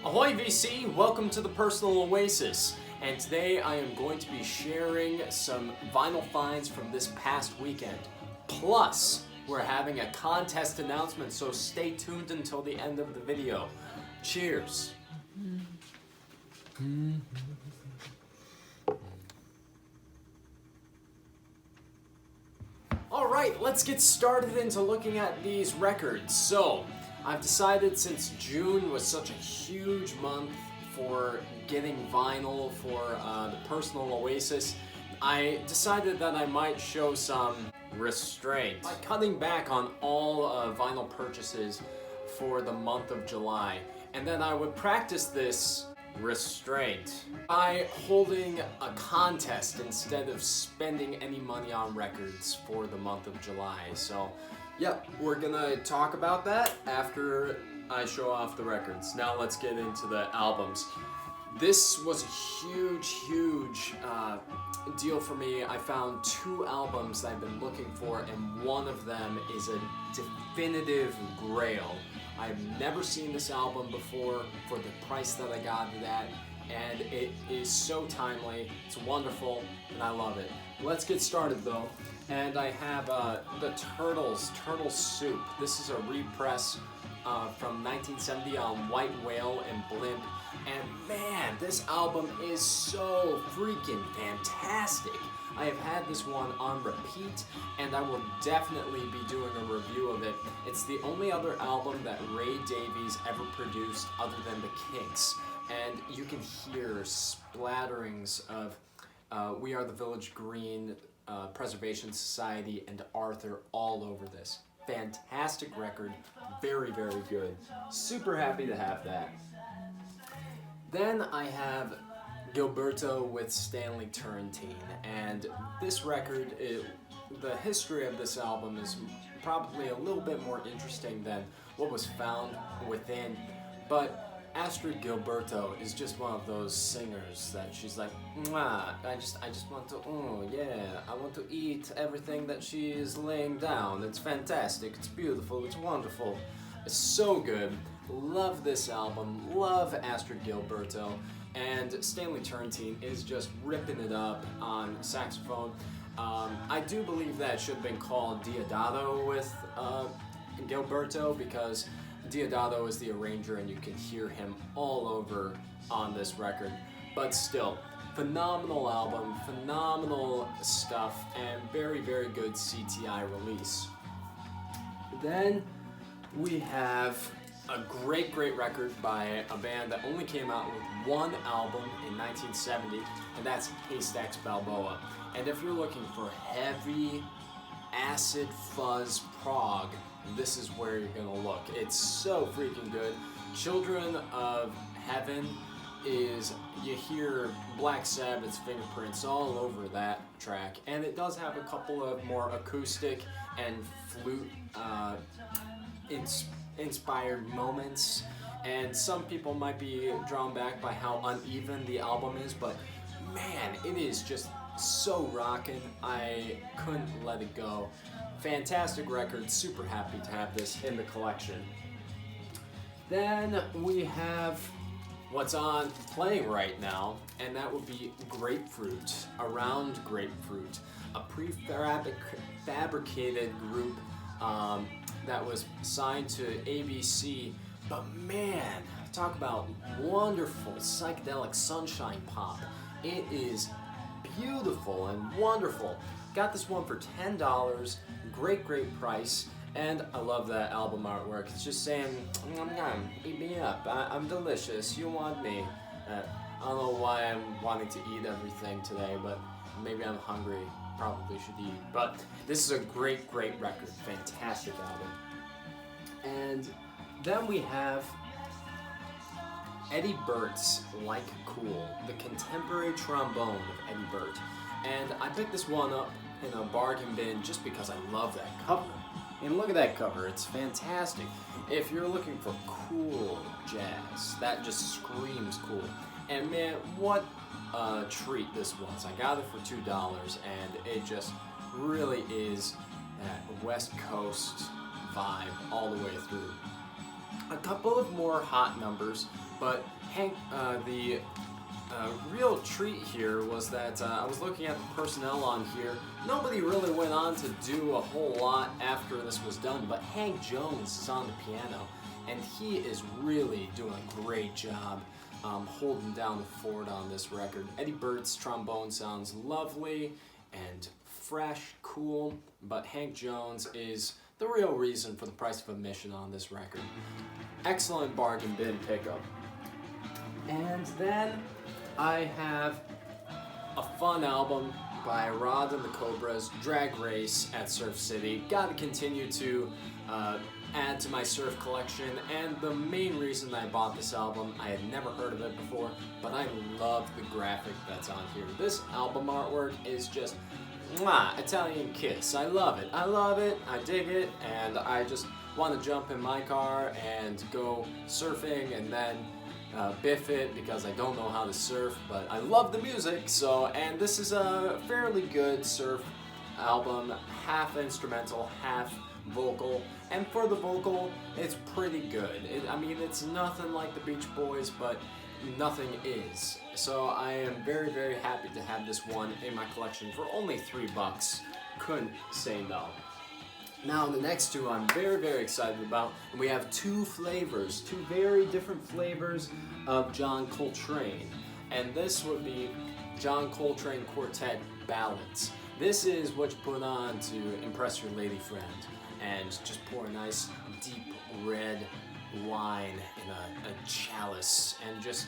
Ahoy VC, welcome to the Personal Oasis. And today I am going to be sharing some vinyl finds from this past weekend. Plus, we're having a contest announcement, so stay tuned until the end of the video. Cheers. Alright, let's get started into looking at these records. So, I've decided since June was such a huge month for getting vinyl for the Personal Oasis, I decided that I might show some restraint by cutting back on all vinyl purchases for the month of July. And then I would practice this restraint by holding a contest instead of spending any money on records for the month of July. So, yep, we're gonna talk about that after I show off the records. Now let's get into the albums. This was a huge deal for me. I found two albums that I've been looking for, and one of them is a definitive grail. I've never seen this album before for the price that I got it at, and it is so timely, it's wonderful, and I love it. Let's get started though. And I have the Turtle Soup. This is a repress from 1970 on White Whale and Blimp. And man, this album is so freaking fantastic. I have had this one on repeat, and I will definitely be doing a review of it. It's the only other album that Ray Davies ever produced other than the Kinks. And you can hear splatterings of We Are the Village Green, Preservation Society, and Arthur all over this. Fantastic record, very good. Super happy to have that. Then I have Gilberto with Stanley Turrentine, and this record, the history of this album is probably a little bit more interesting than what was found within, but Astrud Gilberto is just one of those singers that she's like, mwah, I just want to, oh yeah, I want to eat everything that she is laying down. It's fantastic, it's beautiful, it's wonderful, it's so good. Love this album, love Astrud Gilberto, and Stanley Turrentine is just ripping it up on saxophone. I do believe that should have been called Diodato with Gilberto, because Diodato is the arranger and you can hear him all over on this record. But still, phenomenal album, phenomenal stuff, and very good CTI release. Then we have a great record by a band that only came out with one album in 1970, and that's Haystacks Balboa. And if you're looking for heavy acid fuzz prog, this is where you're gonna look. It's so freaking good. Children of Heaven is, you hear Black Sabbath's fingerprints all over that track, and it does have a couple of more acoustic and flute inspired moments, and some people might be drawn back by how uneven the album is, but man, it is just so rockin'. I couldn't let it go. Fantastic record, super happy to have this in the collection. Then we have what's on playing right now, and that would be Grapefruit, Around Grapefruit, a prefabricated group that was signed to ABC, but man, talk about wonderful psychedelic sunshine pop. It is beautiful and wonderful. Got this one for $10, great price, and I love that album artwork. It's just saying, eat me up, I'm delicious, you want me. I don't know why I'm wanting to eat everything today, but maybe I'm hungry, probably should eat. But this is a great record, fantastic album. And then we have Eddie Burt's Like Cool, the contemporary trombone of Eddie Burt. And I picked this one up in a bargain bin just because I love that cover. And look at that cover, it's fantastic. If you're looking for cool jazz, that just screams cool. And man, what a treat this was. I got it for $2, and it just really is that West Coast vibe all the way through. a couple of more hot numbers, but Hank, the real treat here was that I was looking at the personnel on here. Nobody really went on to do a whole lot after this was done, but Hank Jones is on the piano, and he is really doing a great job holding down the fort on this record. Eddie Burt's trombone sounds lovely and fresh, cool, but Hank Jones is the real reason for the price of admission on this record. Excellent bargain bin pickup. And then I have a fun album by Rod and the Cobras, Drag Race at Surf City. Gotta continue to add to my surf collection, and the main reason I bought this album, I had never heard of it before, but I love the graphic that's on here. This album artwork is just mwah, Italian kiss. I love it, I dig it, and I just want to jump in my car and go surfing and then biff it because I don't know how to surf, but I love the music. So, and this is a fairly good surf album, half instrumental, half vocal, and for the vocal, it's pretty good. I mean, it's nothing like the Beach Boys, but nothing is. So I am very, very happy to have this one in my collection for only $3. Couldn't say no. Now the next two I'm very, very excited about, and we have two flavors, two very different flavors of John Coltrane. And this would be John Coltrane Quartet Balance. This is what you put on to impress your lady friend, and just pour a nice deep red wine in a chalice and just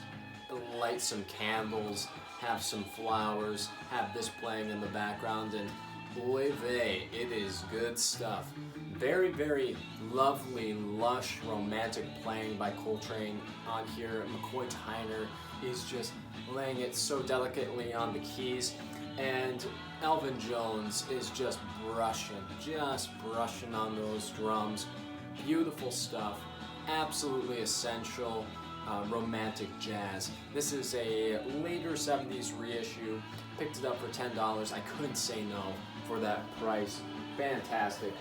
light some candles, have some flowers, have this playing in the background, and boy vey, it is good stuff. Very, very lovely, lush, romantic playing by Coltrane on here. McCoy Tyner is just laying it so delicately on the keys, and Elvin Jones is just brushing on those drums. Beautiful stuff, absolutely essential romantic jazz. This is a later 70s reissue. Picked it up for $10. I couldn't say no for that price. Fantastic.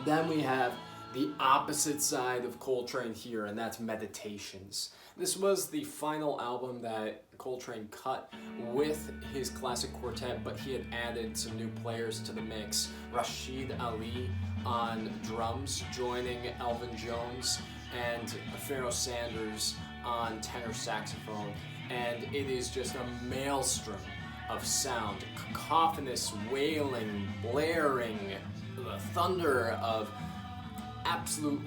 Then we have the opposite side of Coltrane here, and that's Meditations. This was the final album that Coltrane cut with his classic quartet, but he had added some new players to the mix. Rashid Ali on drums, joining Elvin Jones, and Pharoah Sanders on tenor saxophone. And it is just a maelstrom of sound, cacophonous, wailing, blaring, the thunder of absolute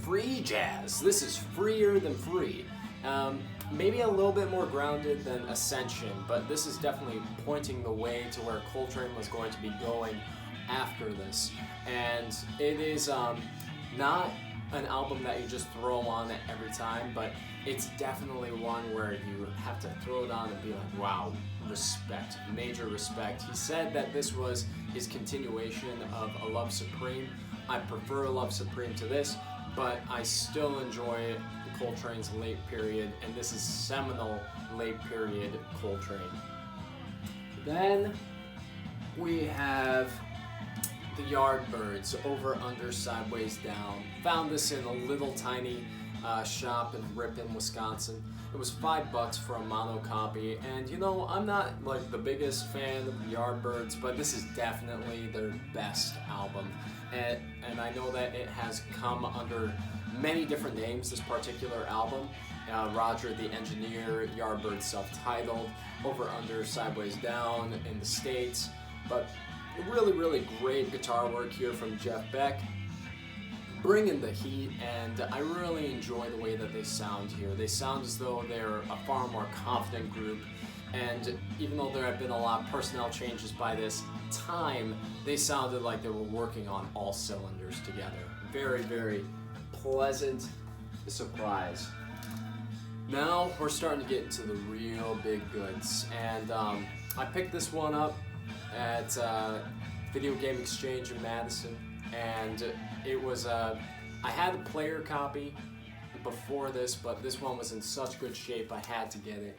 free jazz. This is freer than free. Maybe a little bit more grounded than Ascension, but this is definitely pointing the way to where Coltrane was going to be going after this. And it is not an album that you just throw on it every time, but it's definitely one where you have to throw it on and be like, wow, respect, major respect. He said that this was his continuation of A Love Supreme. I prefer A Love Supreme to this, but I still enjoy Coltrane's late period, and this is seminal late period Coltrane. Then we have the Yardbirds, Over, Under, Sideways, Down. Found this in a little tiny shop in Ripon, Wisconsin. It was $5 for a mono copy, and you know, I'm not like the biggest fan of the Yardbirds, but this is definitely their best album. And I know that it has come under many different names, this particular album. Roger the Engineer, Yardbirds self-titled, Over, Under, Sideways, Down in the States. But really, really great guitar work here from Jeff Beck, bringing the heat, and I really enjoy the way that they sound here. They sound as though they're a far more confident group, and even though there have been a lot of personnel changes by this time, they sounded like they were working on all cylinders together. Very, very pleasant surprise. Now we're starting to get into the real big goods, and I picked this one up at Video Game Exchange in Madison, and it was I had a player copy before this, but this one was in such good shape I had to get it.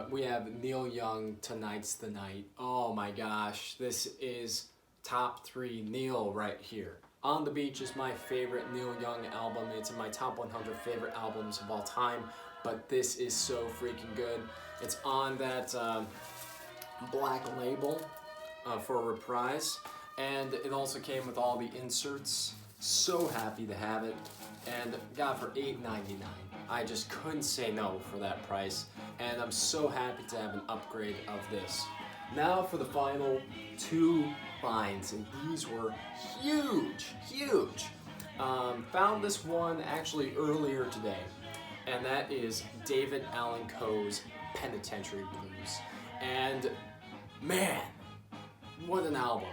We have Neil Young, Tonight's the Night. Oh my gosh, this is top 3 Neil right here. On the Beach is my favorite Neil Young album. It's in my top 100 favorite albums of all time, but this is so freaking good. It's on that black label for a reprise, and it also came with all the inserts. So happy to have it, and got it for $8.99. I just couldn't say no for that price, and I'm so happy to have an upgrade of this. Now for the final two finds, and these were huge. Found this one actually earlier today, and that is David Allan Coe's Penitentiary Blues. And man, what an album.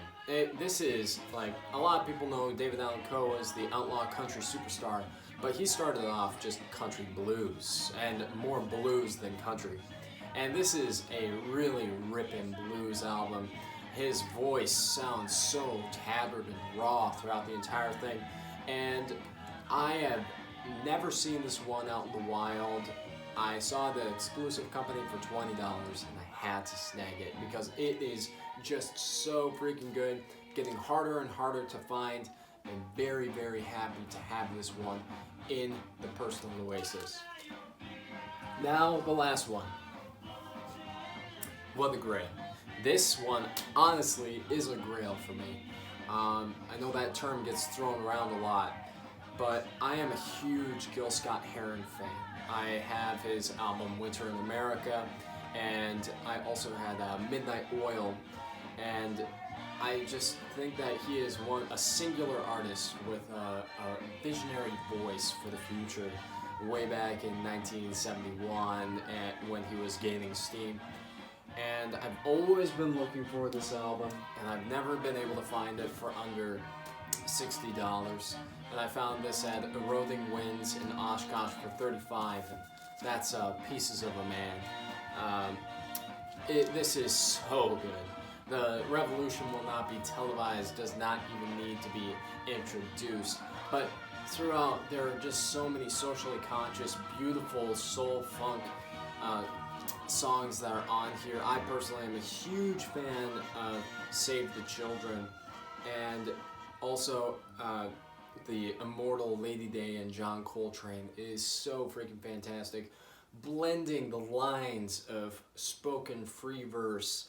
This is, like, a lot of people know David Allan Coe as the outlaw country superstar, but he started off just country blues, and more blues than country. And this is a really ripping blues album. His voice sounds so tattered and raw throughout the entire thing, and I have never seen this one out in the wild. I saw the exclusive company for $20, and I had to snag it because it is just so freaking good, getting harder and harder to find, and very, very happy to have this one in the personal oasis. Now the last one. What a grail. This one honestly is a grail for me. I know that term gets thrown around a lot, but I am a huge Gil Scott Heron fan. I have his album Winter in America, and I also had Midnight Oil, and I just think that he is a singular artist with a visionary voice for the future, way back in 1971 when he was gaining steam. And I've always been looking for this album, and I've never been able to find it for under $60. And I found this at Eroding Winds in Oshkosh for $35, and that's Pieces of a Man. This is so good. The revolution will not be televised, does not even need to be introduced. But throughout, there are just so many socially conscious, beautiful soul funk songs that are on here. I personally am a huge fan of Save the Children, and also the immortal Lady Day and John Coltrane is so freaking fantastic, blending the lines of spoken free verse,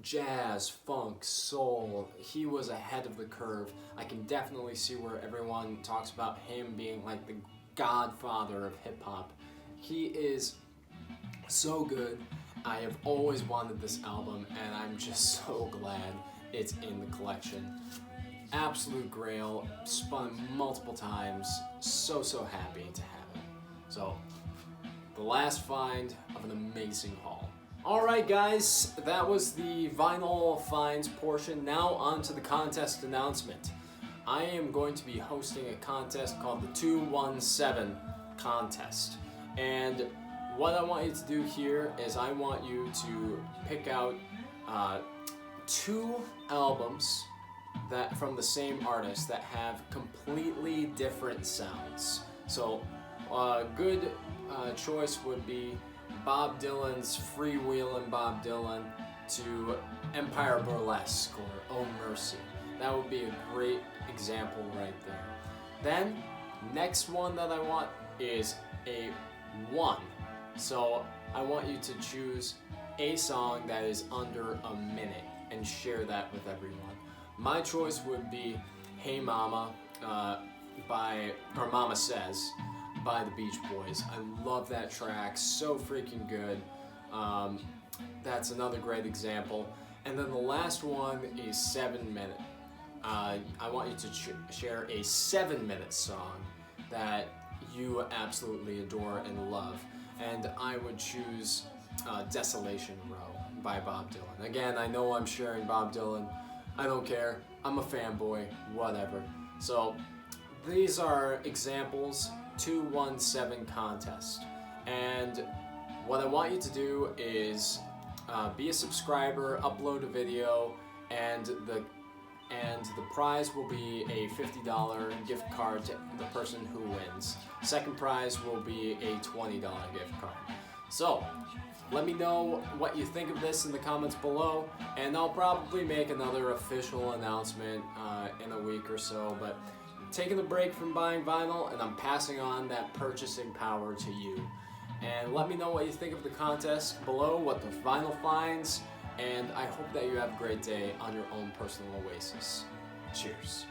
jazz, funk, soul. He was ahead of the curve. I can definitely see where everyone talks about him being like the godfather of hip-hop. He is so good. I have always wanted this album, and I'm just so glad it's in the collection. Absolute grail, spun multiple times, so happy to have it. So, the last find of an amazing haul. Alright guys, that was the vinyl finds portion. Now on to the contest announcement. I am going to be hosting a contest called the 217 contest. And what I want you to do here is I want you to pick out 2 albums that from the same artist that have completely different sounds. So a good choice would be Bob Dylan's Freewheelin' Bob Dylan to Empire Burlesque or Oh Mercy. That would be a great example right there. Then, next one that I want is a 1. So I want you to choose a song that is under a minute and share that with everyone. My choice would be Hey Mama Mama Says by the Beach Boys. I love that track, so freaking good. That's another great example. And then the last one is 7 Minute. I want you to share a 7-minute song that you absolutely adore and love. And I would choose Desolation Row by Bob Dylan. Again, I know I'm sharing Bob Dylan. I don't care. I'm a fanboy, whatever. So these are examples, 217 contest. And what I want you to do is be a subscriber, upload a video, and the prize will be a $50 gift card to the person who wins. Second prize will be a $20 gift card. So, let me know what you think of this in the comments below, and I'll probably make another official announcement in a week or so, but taking a break from buying vinyl and I'm passing on that purchasing power to you. And let me know what you think of the contest below, what the vinyl finds, and I hope that you have a great day on your own personal oasis. Cheers.